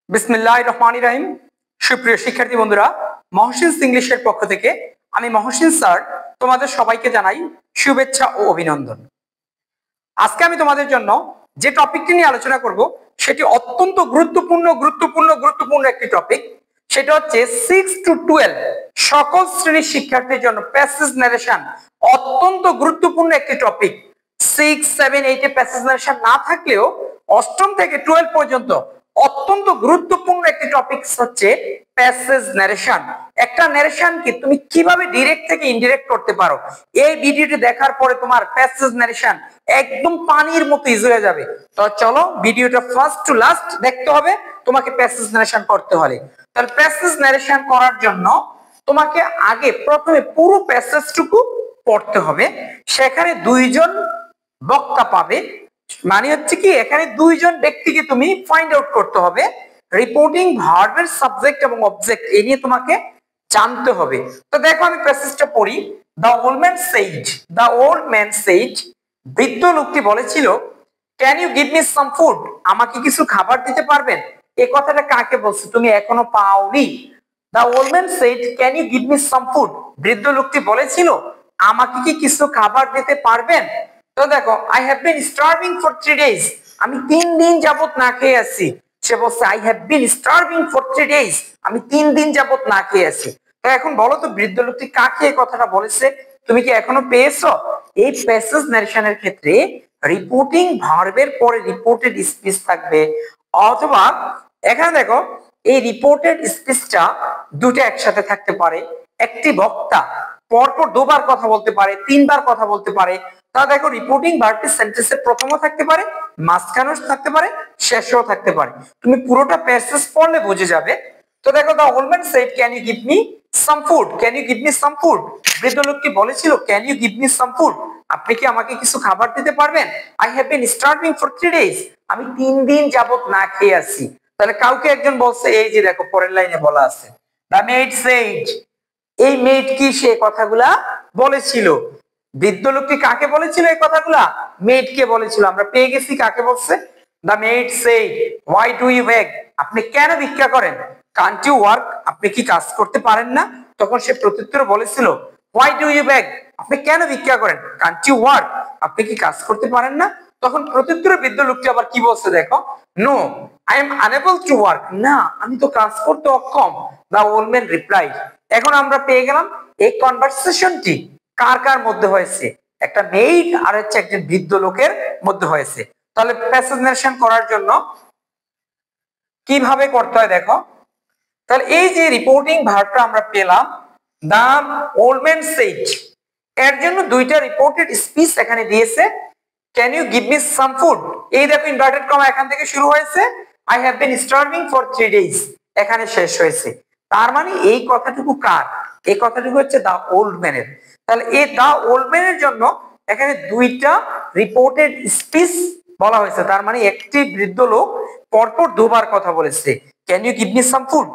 বিসমিল্লাহির রহমানির রহিম। সুপ্রিয় শিক্ষার্থী বন্ধুরা, মহসিনস ইংলিশের পক্ষ থেকে আমি মহসিন স্যার তোমাদের সবাইকে জানাই শুভেচ্ছা ও অভিনন্দন। আজকে আমি তোমাদের জন্য যে টপিকটি নিয়ে আলোচনা করব সেটি অত্যন্ত গুরুত্বপূর্ণ একটি টপিক। সেটা হচ্ছে 6 to 12 সকল শ্রেণীর শিক্ষার্থীর জন্য প্যাসেজ নারেশন অত্যন্ত গুরুত্বপূর্ণ একটি টপিক। 6, 7, 8 এ প্যাসেজ নারেশন না থাকলেও অষ্টম থেকে 12 পর্যন্ত অত্যন্ত গুরুত্বপূর্ণ একটি টপিক হচ্ছে প্যাসেজ নারেশন। একটা নারেশন কি তুমি কিভাবে ডাইরেক্ট থেকে ইনডিরেক্ট করতে পারো, এই ভিডিওটি দেখার পরে তোমার প্যাসেজ নারেশন একদম পানির মতো ইজি হয়ে যাবে। তো চলো ভিডিওটা ফার্স্ট টু লাস্ট দেখতে হবে তোমাকে প্যাসেজ নারেশন করতে হলে। তাহলে প্যাসেজ নারেশন করার জন্য তোমাকে আগে প্রথমে পুরো প্যাসেজটুকু পড়তে হবে। সেখানে দুইজন বক্তা পাবে, মানে হচ্ছে কি এখানে দুইজন ব্যক্তিকে তুমি ফাইন্ড আউট করতে হবে। রিপোর্টিং ভার্বের সাবজেক্ট এবং অবজেক্ট এই নিয়ে তোমাকে জানতে হবে। তো দেখো আমি প্যাসেজটা পড়ি। দ্য ওল্ড ম্যান সেইড, বৃদ্ধ লোকটি বলেছিল, can you give me some food, আমাকে কিছু খাবার দিতে পারবেন। এই কথাটা কাকে বলছে, তুমি এখনো পাওনি। The old man said, can you give me some food, বৃদ্ধ লোকটি বলেছিল আমাকে কি কিছু খাবার দিতে পারবেন। তো দেখো, I have been starving for 3 days, আমি 3 দিন যাবত না খেয়ে আছি। সে বলছে I have been starving for 3 days, আমি 3 দিন যাবত না খেয়ে আছি। তো এখন বলো তো বৃদ্ধ লোকটি কাকে এই কথাটা বলেছে, তুমি কি এখনো পেয়েছো? এই প্যাসেজ নারেশনের ক্ষেত্রে রিপোর্টিং ভার্বের পরে রিপোর্টেড স্পিচ থাকবে, অথবা এখানে দেখো এই রিপোর্টেড স্পিচটা দুটো একসাথে থাকতে পারে। একটি বক্তা পরপর দুবার কথা বলতে পারে, 3বার কথা বলতে পারে। তা দেখো রিপোর্টিং ভার্বটি সেন্টেন্সের প্রথমও থাকতে পারে, মাঝখানেও থাকতে পারে, শেষেও থাকতে পারে। তুমি পুরোটা প্যাসেজ পড়লে বুঝে যাবে। তো দেখো, the old man said can you give me some food, can you give me some food, বৃদ্ধ লোকটি বলেছিল can you give me some food, আপনি কি আমাকে কিছু খাবার দিতে পারবেন। I have been starving for 3 days, আমি 3 দিন যাবত না খেয়ে আছি। তাহলে কাউকে একজন বলছে, এই যে দেখো পরের লাইনে বলা আছে, দ্য মেড সেড, এই মেড কি সে কথাগুলা বলেছিল। বৃদ্ধ লোকটি কাকে বলেছিল এই কথাগুলা, মেড কে বলেছিল। আমরা পেয়ে গেছি কাকে বলছে। The maid said why do you beg, আপনি কেন ভিক্ষা করেন। কান্ট ইউ ওয়ার্ক, আপনি কি কাজ করতে পারেন না। তখন সে প্রত্যুত্তরে বলেছিল হোয়াই ডু ইউ বেগ, আপনি কেন ভিক্ষা করেন। কান্ট ইউ ওয়ার্ক, আপনি কি কাজ করতে পারেন না। তখন প্রত্যুত্তরে বৃদ্ধ লোকটি আবার কি বলছে দেখো, no I am unable to work, না আমি তো কাজ করতে অক্ষম। দ্য ওল্ড ম্যান রিপ্লাইড, এখন আমরা পেয়ে গেলাম এই কনভারসেশনটি কার কার মধ্যে হয়েছে, একটা মেইড আর হচ্ছে একজন বৃদ্ধ লোকের মধ্যে হয়েছে। তাহলে প্যাসেজ নারেশন করার জন্য কিভাবে করতে হয় দেখো। তাহলে এই যে রিপোর্টিং ভার্বটা আমরা পেলাম, দ্য ওল্ড ম্যান সেইড, এর জন্য দুইটা রিপোর্টেড স্পিচ এখানে দিয়েছে। Can you give me some food, এই দেখো ইনভার্টেড কমা এখান থেকে শুরু হয়েছে। I have been starving for 3 days, এখানে শেষ হয়েছে। তার মানে এই কথাটুকু কার, এই কথাটুকু হচ্ছে দা ওল্ড ম্যানের। তাহলে এই দা ওল্ড ম্যানের জন্য এখানে দুইটা রিপোর্টেড স্পিচ বলা হয়েছে। তার মানে একটি বৃদ্ধ লোক পরপর দুবার কথা বলেছে, can you give me some food,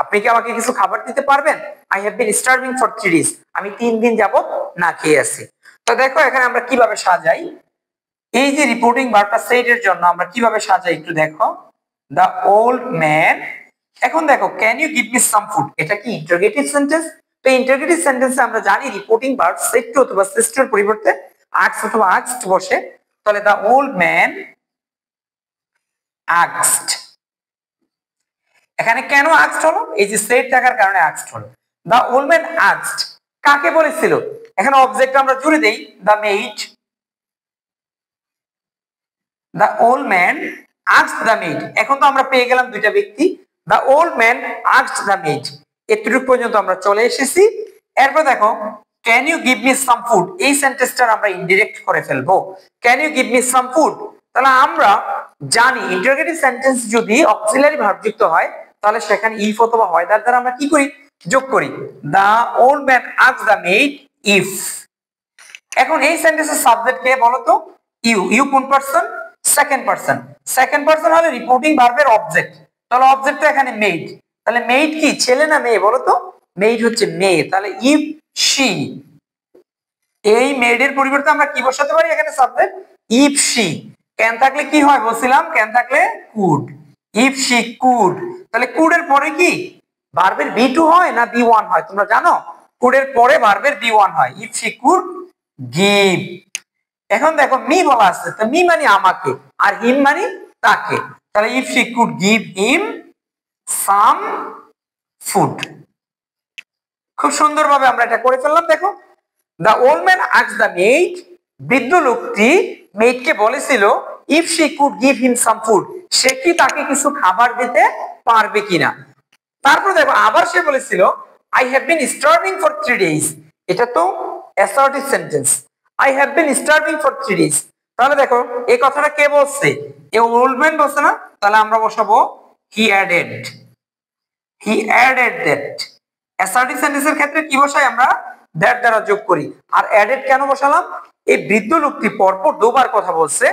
আপনি কি আমাকে কিছু খাবার দিতে পারবেন। I have been starving for 3 days, আমি 3 দিন যাবত না খেয়ে আছি। তো দেখো এখানে আমরা কিভাবে সাজাই এই যে রিপোর্টিং ভার্বটা সেড এর জন্য আমরা কিভাবে সাজাই একটু দেখো। দ্য ওল্ড ম্যান, এখন দেখো can you give me some food, এটা কি ইন্টারোগেটিভ সেন্টেন্স। তো ইন্টারোগেটিভ সেন্টেন্সে আমরা জানি রিপোর্টিং ভার্ব সেড টু অথবা সিস্টের পরিবর্তে আস্কড অথবা আস্কড বসে। তাহলে দ্য ওল্ড ম্যান আস্কড, এখানে কেন আস্কড হলো, এই যে সেড থাকার কারণে আস্কড হলো। দ্য ওল্ড ম্যান আস্কড কাকে বলেছিল, এখানে অবজেক্ট আমরা জুড়ে দেই the maid. The old man asked the maid, এখন তো আমরা পেয়ে গেলাম দুইটা ব্যক্তি। The old man asked the maid, এতটুকু পর্যন্ত আমরা চলে এসেছি। এরপর দেখো can you give me some food, এই সেন্টেন্সটা আমরা ইনডিরেক্ট করে ফেলবো। Can you give me some food, তাহলে আমরা জানি ইন্টারোগেটিভ সেন্টেন্স যদি অক্সিলারি ভার্ব যুক্ত হয় তাহলে সেখানে ইফ অথবা হয়দার দ্বারা আমরা কি করি, যোগ করি। The old man asked the maid if, এখন এই সেন্টেন্সের সাবজেক্ট কে বলো তো, ইউ। ইউ কোন person, second person. Second person হলে রিপোর্টিং ভার্বের অবজেক্ট, তাহলে অবজেক্টটা এখানে মেইড। তাহলে মেইড কি ছেলে না মেয়ে বলো তো, মেইড হচ্ছে মেয়ে। তাহলে ইফ শি, এই মেইডের পরিবর্তে আমরা কি বসাতে পারি এখানে সাবজেক্ট ইফ শি। ক্যান থাকলে কি হয় বলছিলাম, ক্যান থাকলে কুড, ইফ শি কুড, তাহলে কুড এর পরে কি ভার্বের বি টু হয় না বি ওয়ান হয় তোমরা জানো? কুড এর পরে ভার্বের বি ওয়ান হয়। If she could give. এখন দেখো মি বলা আছে, তো মি মানে আমাকে আর হিম মানে তাকে, তাহলে if she could give him some food. খুব সুন্দরভাবে আমরা এটা করে ফেললাম। দেখো the old man asked the maid, বৃদ্ধ লোকটি মেইডকে বলেছিল if she could give him some food, সে কি তাকে কিছু খাবার দিতে পারবে কিনা। তারপর দেখো আবার সে বলেছিল I have been starving for 3 days, এটা তো assertive sentence, I have been starving for 3 days। তাহলে দেখো এই কথাটা কে বলছে? এ ওল্ড ম্যান বলছে না, তাহলে আমরা বসাবো he added, he added that. Assertive সেন্টেন্সের ক্ষেত্রে কি বসাই আমরা? দ্যাট দ্বারা যোগ করি। আর অ্যাডেড কেন বসালাম? এই বৃদ্ধ লোকটি পরপর দুবার কথা বলছে,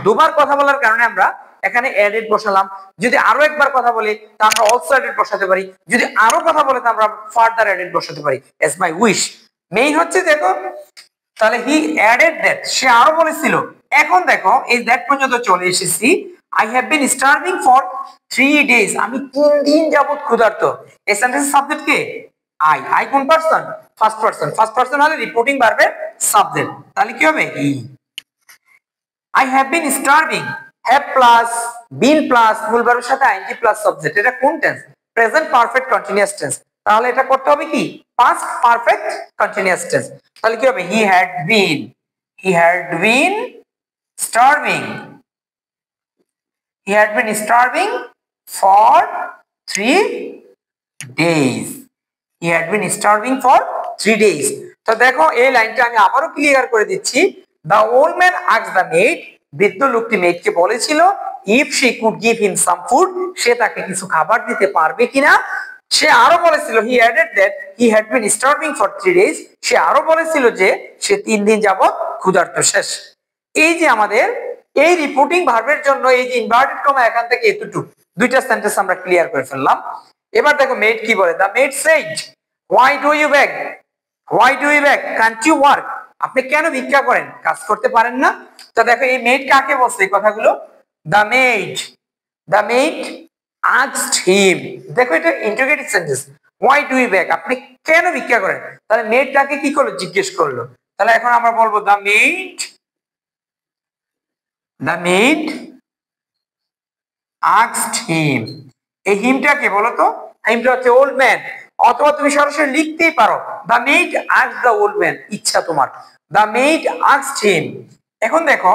দুবার কথা বলার কারণে আমরা এখানে অ্যাডেড বসালাম। যদি আরো একবার কথা বলে তা আমরা অলসো অ্যাডেড বসাতে পারি, যদি আরো কথা বলে তা আমরা ফার্দার অ্যাডেড বসাতে পারি এজ মাই উইশ। মেইন হচ্ছে দেখো তাহলে হি অ্যাডেড দ্যাট, সে আরো বলেছিল। এখন দেখো এই দ্যাট পর্যন্ত চলে এসেছি। I have been starving for 3 days, আমি 3 দিন যাবত ক্ষুধার্ত। এই সেন্টেন্সের সাবজেক্ট কে? আই। আই কোন person? First person. First person হলে রিপোর্টিং ভার্বের সাবজেক্ট, তাহলে কি হবে? হি। I have been starving, have plus been plus মূল ভার্বের সাথে ing plus subject, এটা কোন tense? Present perfect continuous tense. তাহলে এটা করতে হবে কি? Past perfect continuous tense. তাহলে কি হবে? he had been starving, he had been starving for 3 days, he had been starving for 3 days। তো দেখো এই লাইনটা আমি আবারও ক্লিয়ার করে দিচ্ছি। The old man asked the maid, বৃদ্ধ লোকটি মেয়েকে বলেছিল if she could give him some food, সে তাকে কিছু খাবার দিতে পারবে কিনা। সে আরো বলেছিল he added that he had been starving for 3 days, সে আরো বলেছিল যে সে 3 দিন যাবত ক্ষুধার্ত। শেষ। এই যে আমাদের এই রিপোর্টিং ভার্বের জন্য এই যে ইনভার্টেড কমা এখান থেকে এতটুকু দুইটা সেন্টেন্স আমরা ক্লিয়ার করে ফেললাম। এবার দেখো মেড কি বলে? the maid said why do you beg, why do you beg, can't you work, আপনি কেন ভিক্ষা করেন, কাজ করতে পারেন না। তো দেখো এই মেড কাকে বলছে এই কথাগুলো? the maid asked him, দেখো এটা interrogative sentence. why do you beg, আপনি কেন ভিক্ষা করেন, তাহলে মেডটাকে কি করলো? জিজ্ঞেস করলো। তাহলে এখন আমরা বলবো the maid asked him, এই হিমটাকে বলো তো? হিমটা হচ্ছে ওল্ড ম্যান, অথবা তুমি সরাসরি লিখতেই পারো the maid asked the old man, ইচ্ছা তোমার। the maid asked him। এখন দেখো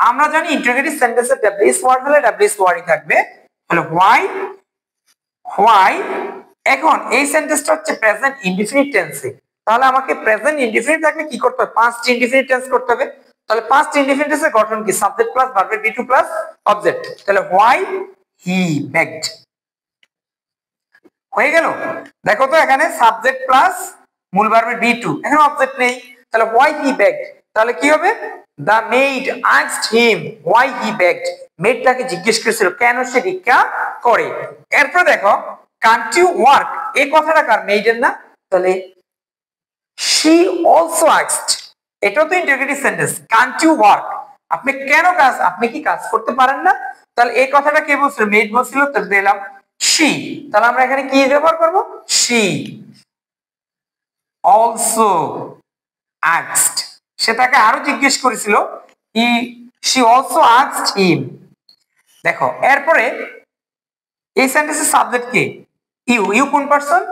আমরা জানি ইন্টারোগেটিভ সেন্টেন্সে ডাব্লিউএস ওয়ার্ড হলে ডাব্লিউএস ওয়ার্ডই থাকবে। তাহলে why এখন এই সেন্টেন্সটা হচ্ছে প্রেজেন্ট ইনডিফিনিট টেন্সে, তাহলে আমাকে প্রেজেন্ট ইনডিফিনিট থাকলে কি করতে হবে? পাস্ট ইনডিফিনিট টেন্স করতে হবে। তাহলে পাস্ট ইনডিফিনিট টেন্সের গঠন কি? সাবজেক্ট প্লাস ভার্বের বি টু প্লাস অবজেক্ট। তাহলে why he begged হয়ে গেল। দেখো তো এখানে সাবজেক্ট প্লাস মূল ভার্বের বি টু, এখানে অবজেক্ট নেই, তাহলে why he begged, তাহলে কি হবে? the maid asked him why he begged, মেয়েটাকে জিজ্ঞেস করেছিল কেন সে ভিক্ষা করে। এরপর দেখো can't you work, এই কথাটা কার? মেইডের না, তাহলে she also asked, এটাও তো interrogative sentence. can't you work, আপনি কেন কাজ, আপনি কি কাজ করতে পারেন না। তাহলে এই কথাটা কে বলছিল? মেইড বলছিল, তো দিলাম she। তাহলে আমরা এখানে কি ব্যবহার করব? she also asked, সে তাকে আরো জিজ্ঞেস করেছিল, she also asked him। দেখো এরপরে এই সেন্টেন্সের সাবজেক্ট কে? ইউ কোন person?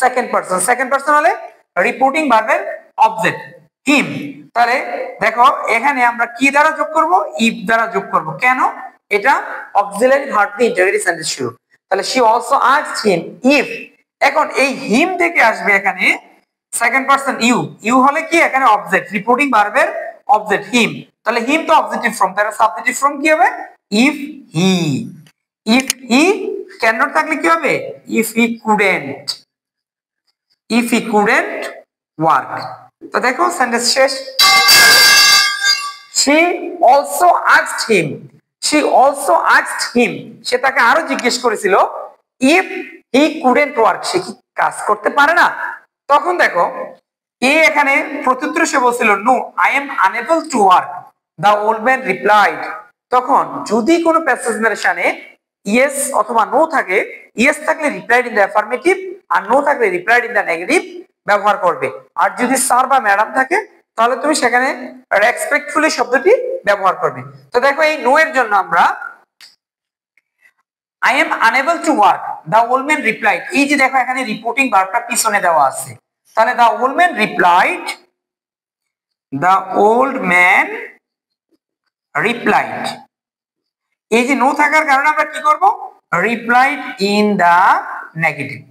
Second person. Second person হলে রিপোর্টিং ভার্বের অবজেক্ট হিম। তাহলে দেখো এখানে আমরা কি দ্বারা যোগ করব? ইফ দ্বারা যোগ করব। কেন? এটা অক্সিলারি ভার্ব দিয়ে ইন্টারোগেটিভ সেন্টেন্স শুরু। তাহলে she also asked him if, এখন এই হিম থেকে আসবে এখানে সেকেন্ড পারসন ইউ হলে কি এখানে অবজেক্ট, রিপোর্টিং ভার্বের অবজেক্ট হিম। তাহলে হিম তো অবজেক্টিভ ফর্ম, তাহলে সাবজেক্টিভ ফর্ম কি হবে? if he cannot থাকলে কি হবে? if he couldn't work। তো দেখো সেন্টেন্স শেষ। she also asked him, সে তাকে আরো জিজ্ঞেস করেছিল if he couldn't work, সে কি কাজ করতে পারে না। তখন দেখো এখানে প্রত্যুত্তরে সে বলছিল no, I am unable to work, the old man replied, তখন যদি কোনো প্যাসেজ নারেশনে ইয়েস অথবা নো থাকে, ইয়েস থাকলে রিপ্লাইড ইন দ্য অ্যাফার্মেটিভ আর নো থাকলে রিপ্লাইড ইন দ্য নেগেটিভ ব্যবহার করবে। আর যদি স্যার বা ম্যাডাম থাকে তাহলে তুমি সেখানে রেসপেক্টফুলি শব্দটি ব্যবহার করবে। তো দেখো এই নো এর জন্য আমরা I am unable to work, the old man replied। এই যে দেখো এখানে রিপোর্টিং ভার্বটা পিছনে দেওয়া আছে, তাহলে the old man replied, the old man replied। এই যে নো থাকার কারণে আমরা কি করব, replied in the negative।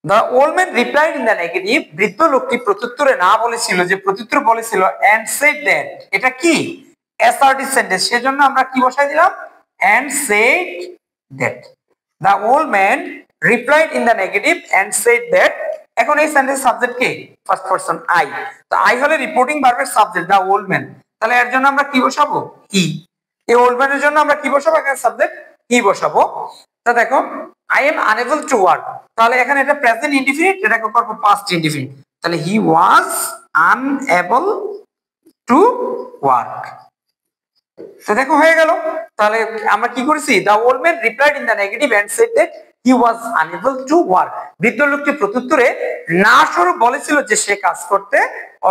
The old man replied in the negative। বৃদ্ধ লোকটি প্রত্যুত্তরে না বলেছিল, যে প্রত্যুত্তর বলেছিল and said that। এটা কি অ্যাসার্টিভ সেন্টেন্স, সেজন্য আমরা কি বসাই দিলাম and said that। The old man replied in the negative and said that। এখন এই sentence subject K, first person I। তো I হলো রিপোর্টিং ভার্বের সাবজেক্ট the old man, তাহলে এর জন্য আমরা কি বসাবো he। এই ওল্ড ম্যানের জন্য আমরা কি বসাবো, এখানে সাবজেক্ট he বসাবো। তো দেখো I am unable to work, তাহলে এখানে এটা প্রেজেন্ট ইনডিফিনিট, এটাকে করব পাস্ট ইনডিফিনিট, তাহলে he was unable to work। তো দেখো হয়ে গেল। তাহলে আমরা কি করেছি, the old man replied in the negative and said that he was unable to work। বৃদ্ধ লোকটি প্রত্যুত্তরে না স্বরূপ বলেছিল যে সে কাজ করতে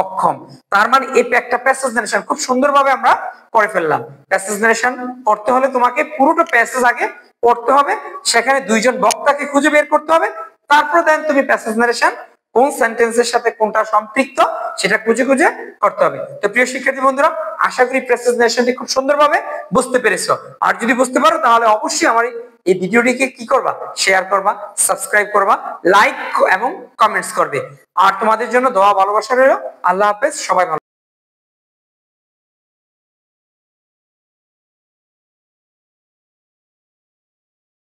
অক্ষম। তার মানে এই একটা প্যাসেজ নারেশন খুব সুন্দরভাবে আমরা করে ফেললাম। প্যাসেজ নারেশন পড়তে হলে তোমাকে পুরোটা প্যাসেজ আগে পড়তে হবে, সেখানে দুইজন বক্তাকে খুঁজে বের করতে হবে, তারপর দেন তুমি প্যাসেজ নারেশন কোন সেন্টেন্সের সাথে কোনটা সম্পৃক্ত সেটা খুঁজে খুঁজে করতে হবে। তো প্রিয় শিক্ষার্থী বন্ধুরা, আশা করি প্যাসেজ নারেশনটি খুব সুন্দরভাবে বুঝতে পেরেছো। আর যদি বুঝতে পারো তাহলে অবশ্যই আমার এই ভিডিওটিকে কি করবা, শেয়ার করবা, সাবস্ক্রাইব করবা, লাইক এবং কমেন্টস করবে। আর তোমাদের জন্য দোয়া ভালোবাসা রইল। আল্লাহ হাফেজ, সবাই ভালো।